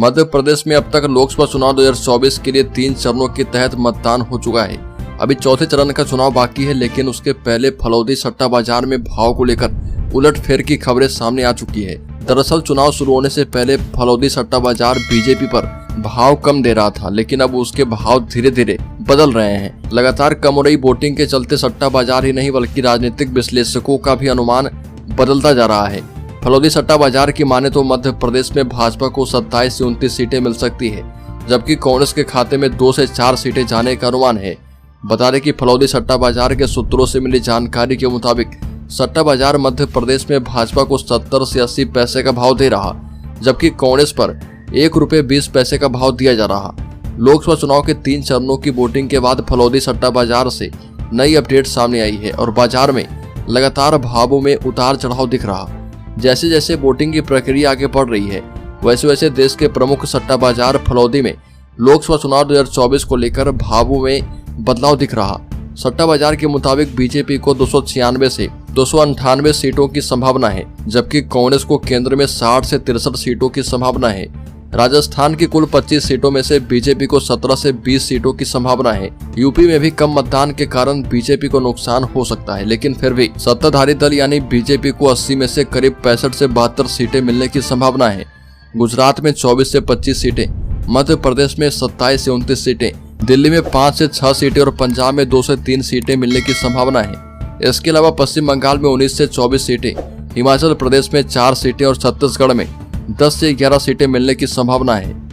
मध्य प्रदेश में अब तक लोकसभा चुनाव 2024 के लिए 3 चरणों के तहत मतदान हो चुका है। अभी चौथे चरण का चुनाव बाकी है, लेकिन उसके पहले फलौदी सट्टा बाजार में भाव को लेकर उलटफेर की खबरें सामने आ चुकी है। दरअसल चुनाव शुरू होने से पहले फलौदी सट्टा बाजार बीजेपी पर भाव कम दे रहा था, लेकिन अब उसके भाव धीरे धीरे बदल रहे हैं। लगातार कम हो रही वोटिंग के चलते सट्टा बाजार ही नहीं बल्कि राजनीतिक विश्लेषकों का भी अनुमान बदलता जा रहा है। फलौदी सट्टा बाजार की माने तो मध्य प्रदेश में भाजपा को 27 से 29 सीटें मिल सकती है, जबकि कांग्रेस के खाते में 2 से 4 सीटें जाने का अनुमान है। बता दें कि फलौदी सट्टा बाजार के सूत्रों से मिली जानकारी के मुताबिक सट्टा बाजार मध्य प्रदेश में भाजपा को 70 से 80 पैसे का भाव दे रहा, जबकि कांग्रेस पर ₹1.20 का भाव दिया जा रहा। लोकसभा चुनाव के 3 चरणों की वोटिंग के बाद फलौदी सट्टा बाजार से नई अपडेट सामने आई है और बाजार में लगातार भावों में उतार चढ़ाव दिख रहा। जैसे जैसे वोटिंग की प्रक्रिया आगे बढ़ रही है, वैसे वैसे देश के प्रमुख सट्टा बाजार फलौदी में लोकसभा चुनाव 2024 को लेकर भावों में बदलाव दिख रहा। सट्टा बाजार के मुताबिक बीजेपी को 296 से 298 सीटों की संभावना है, जबकि कांग्रेस को केंद्र में 60 से 63 सीटों की संभावना है। राजस्थान की कुल 25 सीटों में से बीजेपी को 17 से 20 सीटों की संभावना है। यूपी में भी कम मतदान के कारण बीजेपी को नुकसान हो सकता है, लेकिन फिर भी सत्ताधारी दल यानी बीजेपी को 80 में से करीब 65 से 72 सीटें मिलने की संभावना है। गुजरात में 24 से 25 सीटें, मध्य प्रदेश में 27 से 29 सीटें, दिल्ली में 5 से 6 सीटें और पंजाब में 2 से 3 सीटें मिलने की संभावना है। इसके अलावा पश्चिम बंगाल में 19 से 24 सीटें, हिमाचल प्रदेश में 4 सीटें और छत्तीसगढ़ में 10 से 11 सीटें मिलने की संभावना है।